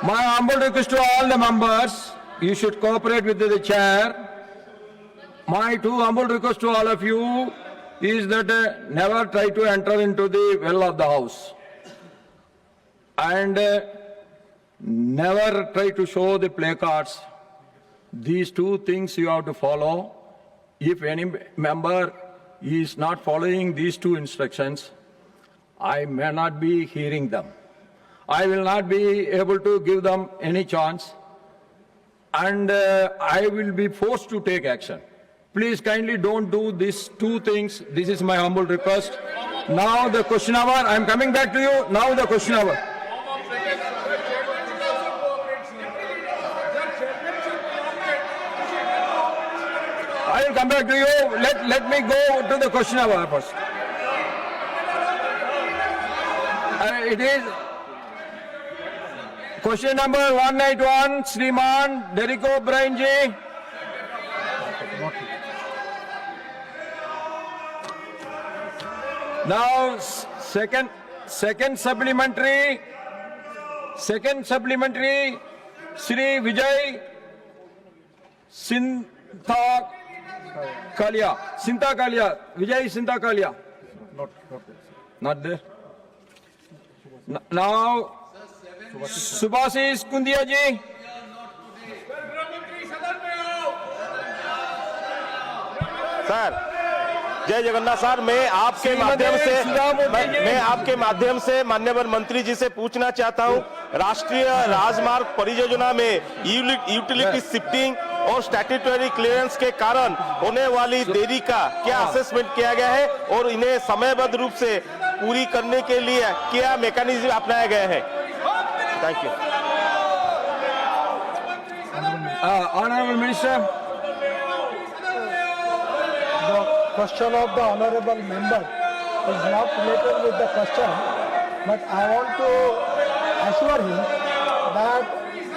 My humble request to all the members, you should cooperate with the chair. My two humble request to all of you is that never try to enter into the well of the house. And never try to show the placards. These two things you have to follow. If any member is not following these two instructions, I may not be hearing them. I will not be able to give them any chance, and I will be forced to take action. Please kindly don't do these two things. This is my humble request. Now the question hour, I am coming back to you. Now the question hour. I will come back to you. Let me go to the question hour first. It is question number 181, Shriman Derek O'Brien ji. Now second supplementary, Shri Vijay Sintha Kalia, Vijay Sintha Kalia. Not there. Now, Subhasis Kundia ji. Sir जय Jagannath sir, मैं आपके माध्यम से माननीय मंत्री जी से पूछना चाहता हूं, राष्ट्रीय राजमार्ग परियोजना में यूटिलिटी शिफ्टिंग और स्टैट्यूटरी क्लियरेंस के कारण होने वाली देरी का क्या असेसमेंट किया गया है और इन्हें समयबद्ध रूप से पूरी करने के लिए क्या मैकेनिज्म अपनाया गया है? Thank you. Honorable Minister. The question of the honorable member is not related with the question, but I want to assure him that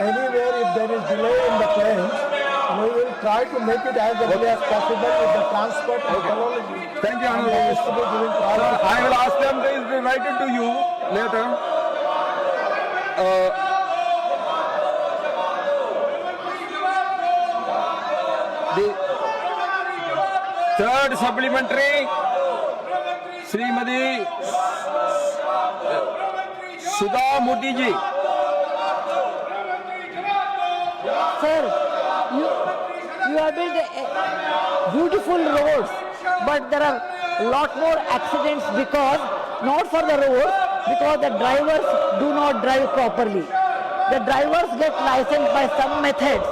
anywhere if there is delay in the claims, we will try to make it as early as possible with the transport technology. Thank you, Honorable Minister. I will ask them to be invited to you later. The third supplementary, Srimati Sudha Murthy ji. Sir, you have built beautiful roads, but there are a lot more accidents because, not for the roads, because the drivers do not drive properly. The drivers get licensed by some methods,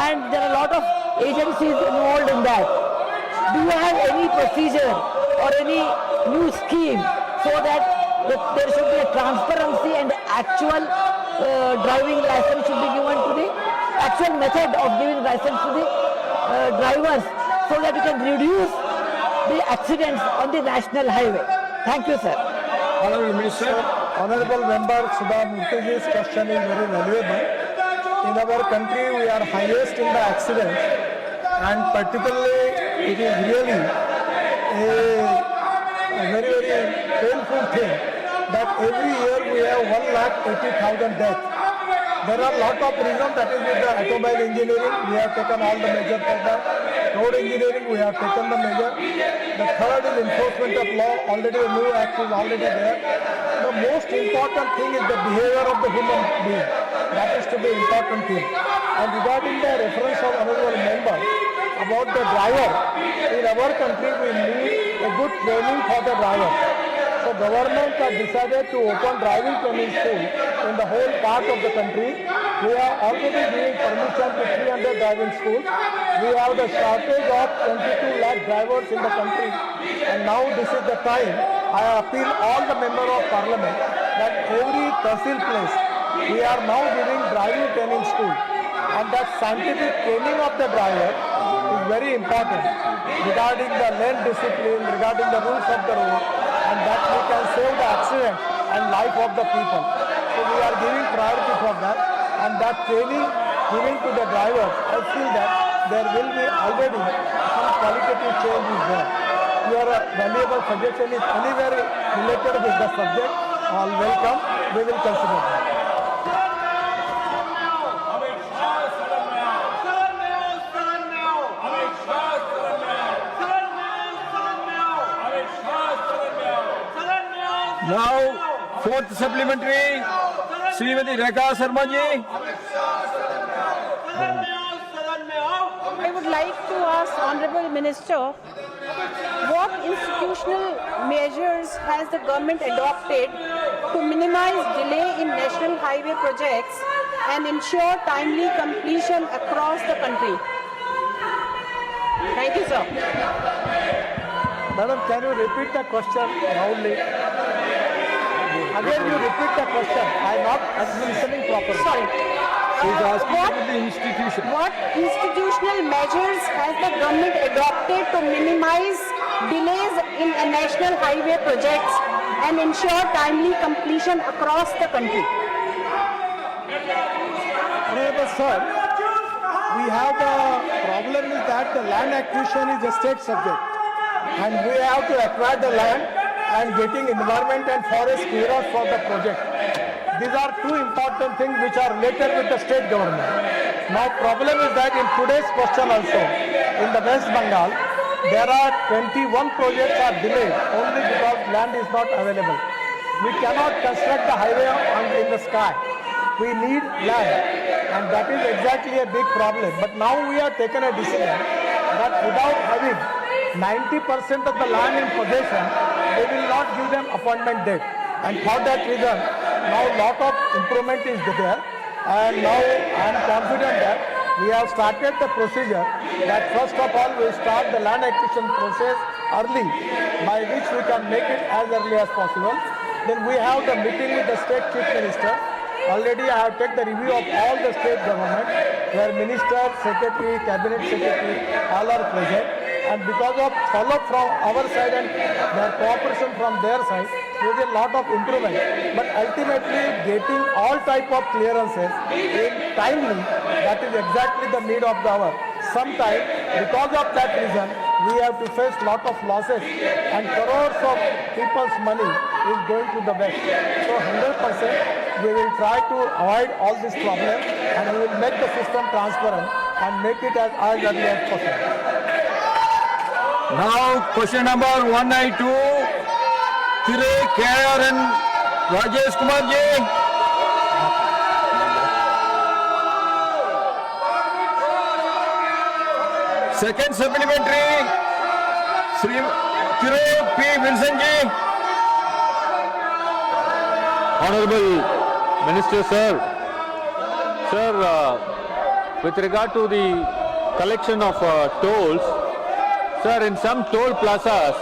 and there are a lot of agencies involved in that. Do you have any procedure or any new scheme so that there should be a transparency and actual driving license should be given to the actual method of giving license to the drivers so that we can reduce the accidents on the national highway? Thank you, sir. Honorable Minister. Honorable member Sudha Murthy's question is very valuable. In our country, we are highest in the accidents, and particularly it is really a very, very painful thing that every year we have 1,80,000 deaths. There are a lot of reasons, that is with the automobile engineering, we have taken all the measures for that. Road engineering, we have taken the measure. The third is enforcement of law, already a new act is already there. The most important thing is the behavior of the human being. That is to be important thing. And regarding the reference of honorable member about the driver, in our country we need a good training for the driver. So government has decided to open driving training school in the whole part of the country. We are already giving permission to 300 driving schools. We have the shortage of 22 lakh drivers in the country, and now this is the time. I appeal all the members of parliament that every tahsil place we are now giving driving training school, and that scientific training of the driver is very important regarding the lane discipline, regarding the rules of the road, and that we can save the accident and life of the people. So we are giving priority for that, and that training given to the drivers, I feel that there will be already some qualitative change is there. Your valuable suggestion is anywhere related with the subject, all welcome, we will consider that. Fourth supplementary, Srimati Rekha Sharma ji. I would like to ask Honorable Minister, what institutional measures has the government adopted to minimize delay in national highway projects and ensure timely completion across the country? Thank you, sir. Madam, can you repeat the question loudly? Again, you repeat the question. I am not listening properly. Sorry. She's asking What- about the institution. What institutional measures has the government adopted to minimize delays in national highway projects and ensure timely completion across the country? Honorable sir, we have the problem is that the land acquisition is a state subject, and we have to acquire the land and getting environment and forest clearance for the project. These are two important things which are related with the state government. Now problem is that in today's question also, in the West Bengal, there are 21 projects are delayed only because land is not available. We cannot construct the highway in the sky. We need land, and that is exactly a big problem. But now we have taken a decision that without having 90% of the land in possession, they will not give them appointment date. And for that reason, now lot of improvement is there, and now I am confident that we have started the procedure that first of all we start the land acquisition process early, by which we can make it as early as possible. Then we have the meeting with the state chief minister. Already I have taken the review of all the state government, where minister, secretary, cabinet secretary, all are present. And because of follow-up from our side and their cooperation from their side, there is a lot of improvement. But ultimately, getting all type of clearances in timely, that is exactly the need of the hour. Sometimes, because of that reason, we have to face lot of losses, and crores of people's money is going to the west. So 100%, we will try to avoid all this problem, and we will make the system transparent and make it as early as possible. Now, question number 192, Thire KR and Rajesh Kumar ji. Second supplementary, Sri Thire P. Wilson ji. Honorable Minister, sir. Sir, with regard to the collection of tolls, sir, in some toll plazas,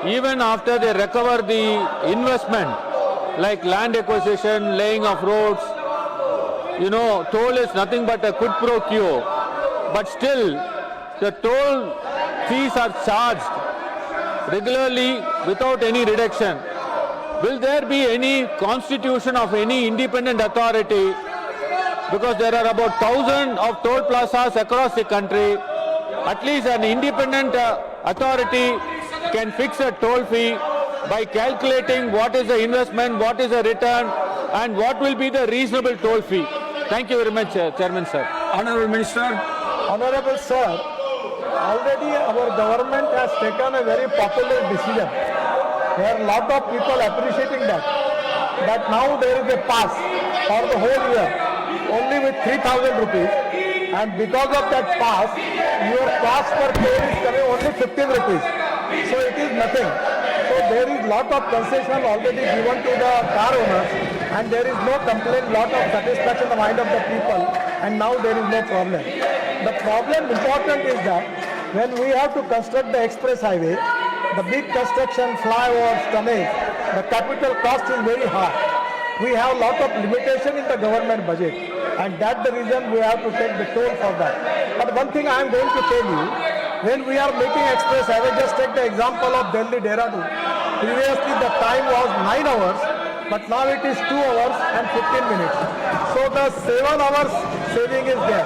even after they recover the investment, like land acquisition, laying of roads, you know, toll is nothing but a quid pro quo. But still, the toll fees are charged regularly without any reduction. Will there be any constitution of any independent authority? Because there are about 1,000 of toll plazas across the country. At least an independent authority can fix a toll fee by calculating what is the investment, what is the return, and what will be the reasonable toll fee. Thank you very much, Chairman, sir. Honorable Minister. Honorable sir, already our government has taken a very popular decision. There are a lot of people appreciating that. That now there is a pass for the whole year, only with 3,000 rupees. And because of that pass, your cost per toll is coming only 15 rupees. So it is nothing. So there is lot of concession already given to the car owners, and there is no complaint, lot of satisfaction in the mind of the people, and now there is no problem. The problem important is that when we have to construct the express highway, the big construction, flyovers, tunnels, the capital cost is very high. We have lot of limitation in the government budget, and that's the reason we have to take the toll for that. But one thing I am going to tell you, when we are making express highway, just take the example of Delhi Dehradun. Previously the time was 9 hours, but now it is 2 hours and 15 minutes. So the 7 hours saving is there,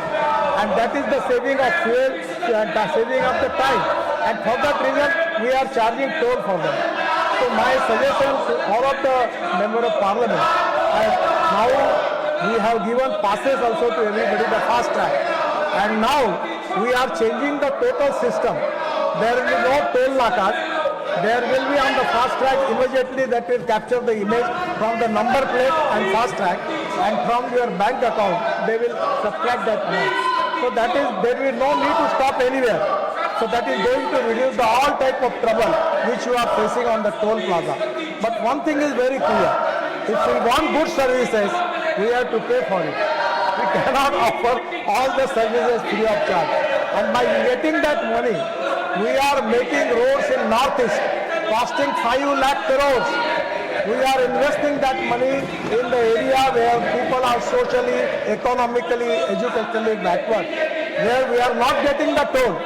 and that is the saving of fuel and the saving of the time. And for that reason, we are charging toll for them. So my suggestion to all of the member of parliament, now we have given passes also to everybody, the fast track. And now we are changing the total system. There will be no toll nakas. there will be on the fast track immediately that will capture the image from the number plate and fast track, and from your bank account they will subtract that amount. So that is, there will no need to stop anywhere. So that is going to reduce the all type of trouble which you are facing on the toll plaza. But one thing is very clear: if we want good services, we have to pay for it. We cannot offer all the services free of charge. And by getting that money, we are making roads in Northeast costing 5 lakh crores. We are investing that money in the area where people are socially, economically, educationally backward, where we are not getting the toll.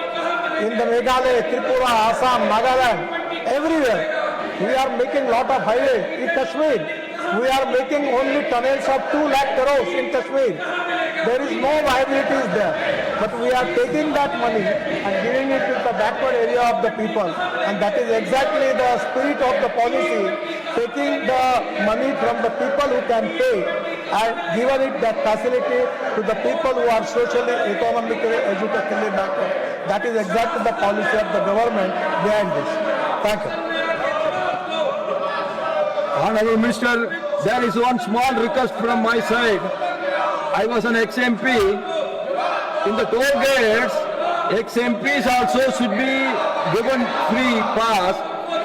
In the Meghalaya, Tripura, Assam, Nagaland, everywhere, we are making lot of highways. In Kashmir, we are making only tunnels of 2 lakh crores in Kashmir. There is no liabilities there. But we are taking that money and giving it to the backward area of the people. And that is exactly the spirit of the policy, taking the money from the people who can pay and giving it that facility to the people who are socially, economically, educationally backward. That is exactly the policy of the government behind this. Thank you. Honorable Minister, there is one small request from my side. I was an ex-MP. In the toll gates, ex-MPs also should be given free pass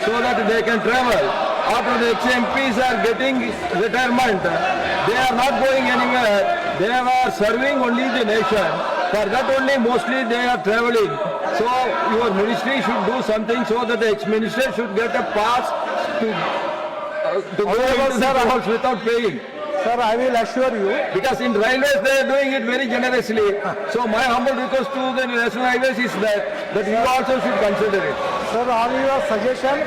so that they can travel. After the ex-MPs are getting retirement, they are not going anywhere. They are serving only the nation. For that only mostly they are traveling. So your ministry should do something so that the ex-minister should get a pass to go into the halls without paying. Sir, I will assure you. Because in railways they are doing it very generously. So my humble request to the national highways is that you also should consider it. Sir, on your suggestion,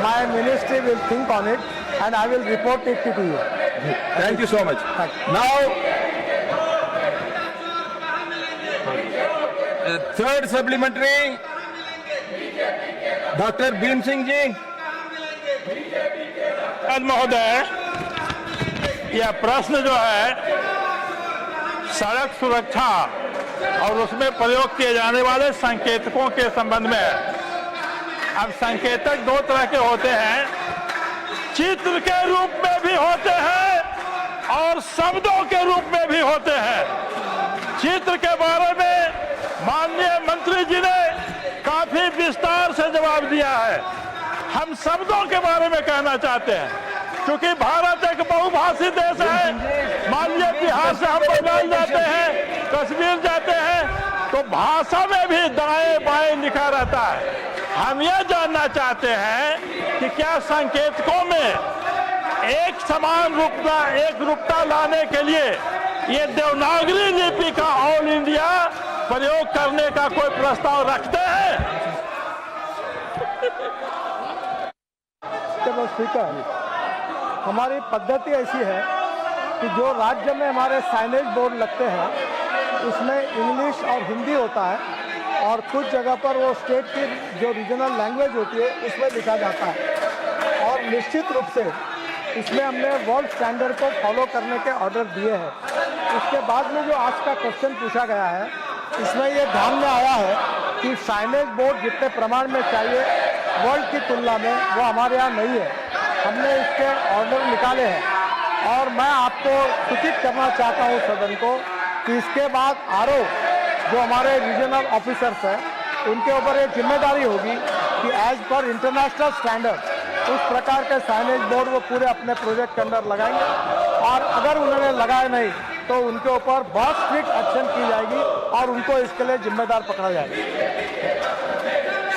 my ministry will think on it and I will report it to you. Thank you so much. Thank you. Now, third supplementary, Dr. Bhim Singh ji. महोदय, यह प्रश्न जो है सड़क सुरक्षा और उसमें प्रयोग किए जाने वाले संकेतकों के संबंध में है। अब संकेतक दो तरह के होते हैं, चित्र के रूप में भी होते हैं और शब्दों के रूप में भी होते हैं। चित्र के बारे में माननीय मंत्री जी ने काफी विस्तार से जवाब दिया है। हम शब्दों के बारे में कहना चाहते हैं, क्योंकि भारत एक बहुभाषी देश है। मान लीजिए बिहार से हम बंगाल जाते हैं, कश्मीर जाते हैं, तो भाषा में भी दाएं बाएं लिखा रहता है। हम ये जानना चाहते हैं कि क्या संकेतकों में एक समान रूपता लाने के लिए ये देवनागरी लिपि का ऑल इंडिया प्रयोग करने का कोई प्रस्ताव रखते हैं? स्पीकर, हमारी पद्धति ऐसी है कि जो राज्य में हमारे साइनेज बोर्ड लगते हैं उसमें इंग्लिश और हिंदी होता है, और कुछ जगह पर वो स्टेट की जो रीजनल लैंग्वेज होती है उसमें लिखा जाता है। और निश्चित रूप से इसमें हमने वर्ल्ड स्टैंडर्ड को फॉलो करने के ऑर्डर दिए हैं। उसके बाद में जो आज का क्वेश्चन पूछा गया है, इसमें ये ध्यान में आया है कि साइनेज बोर्ड जितने प्रमाण में चाहिए वर्ल्ड की तुलना में वो हमारे यहाँ नहीं है। हमने इसके ऑर्डर निकाले हैं और मैं आपको सूचित करना चाहता हूँ सदन को कि इसके बाद आरओ जो हमारे रीजनल ऑफिसर्स हैं उनके ऊपर एक जिम्मेदारी होगी कि एज पर इंटरनेशनल स्टैंडर्ड उस प्रकार के साइनेज बोर्ड वो पूरे अपने प्रोजेक्ट के अंदर लगाएंगे, और अगर उन्होंने लगाए नहीं तो उनके ऊपर बहुत स्ट्रिक्ट एक्शन की जाएगी और उनको इसके लिए जिम्मेदार पकड़ा जाएगा।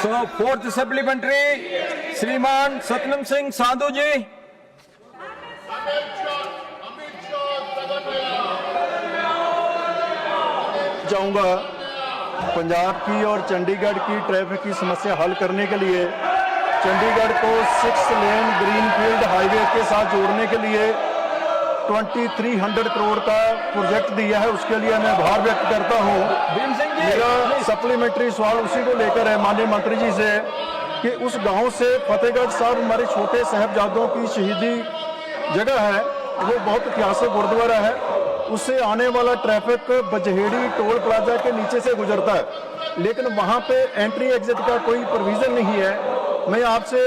So fourth supplementary, श्रीमान सतनाम सिंह साधु जी। चाहूँगा पंजाब की और चंडीगढ़ की ट्रैफिक की समस्या हल करने के लिए चंडीगढ़ को 6 लेन ग्रीनफील्ड हाईवे के साथ जोड़ने के लिए 2300 करोड़ का प्रोजेक्ट दिया है। उसके लिए मैं आभार व्यक्त करता हूँ। मेरा सप्लीमेंट्री सवाल उसी को लेकर है माननीय मंत्री जी से कि उस गांव से फतेहगढ़ साहब हमारे छोटे साहबजादों की शहीदी जगह है, वो बहुत ऐतिहासिक गुरुद्वारा है, उससे आने वाला ट्रैफिक बजहेड़ी टोल प्लाजा के नीचे से गुजरता है, लेकिन वहाँ पे एंट्री एग्जिट का कोई प्रोविजन नहीं है। मैं आपसे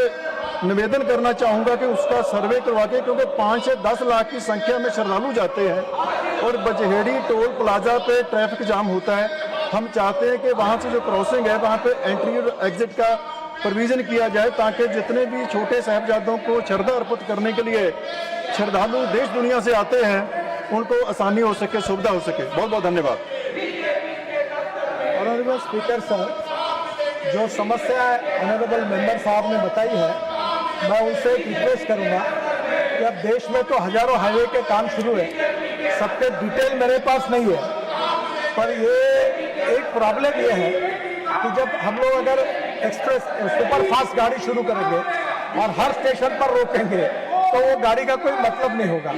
निवेदन करना चाहूँगा कि उसका सर्वे करवा के, क्योंकि 5 से 10 लाख की संख्या में श्रद्धालु जाते हैं और बजहेड़ी टोल प्लाजा पे ट्रैफिक जाम होता है। हम चाहते हैं कि वहाँ से जो क्रॉसिंग है वहाँ पे एंट्री और एग्जिट का प्रोविज़न किया जाए, ताकि जितने भी छोटे साहिबजादों को श्रद्धा अर्पित करने के लिए श्रद्धालु देश दुनिया से आते हैं, उनको आसानी हो सके, सुविधा हो सके। बहुत बहुत धन्यवाद। ऑनरेबल स्पीकर सर, जो समस्या ऑनरेबल मेंबर साहब ने बताई है, मैं उनसे एक रिक्वेस्ट करूंगा कि अब देश में तो हजारों हाईवे के काम शुरू है, सबके डिटेल मेरे पास नहीं है, पर ये एक प्रॉब्लम ये है कि जब हम लोग अगर एक्सप्रेस सुपर फास्ट गाड़ी शुरू करेंगे और हर स्टेशन पर रोकेंगे तो वो गाड़ी का कोई मतलब नहीं होगा।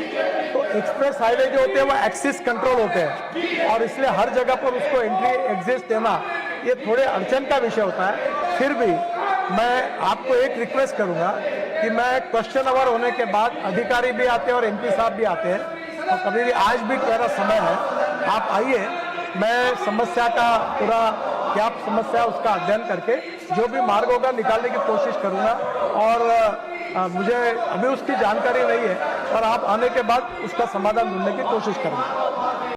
तो एक्सप्रेस हाईवे जो होते हैं वो एक्सिस कंट्रोल होते हैं और इसलिए हर जगह पर उसको एंट्री एग्जिट देना ये थोड़े अड़चन का विषय होता है। फिर भी मैं आपको एक रिक्वेस्ट करूंगा कि मैं क्वेश्चन आवर होने के बाद अधिकारी भी आते हैं और एमपी साहब भी आते हैं, तो कभी भी आज भी मेरा समय है, आप आइए, मैं समस्या का पूरा क्या समस्या है उसका अध्ययन करके जो भी मार्ग होगा निकालने की कोशिश करूंगा। और मुझे अभी उसकी जानकारी नहीं है, और आप आने के बाद उसका समाधान ढूंढने की कोशिश करूंगा।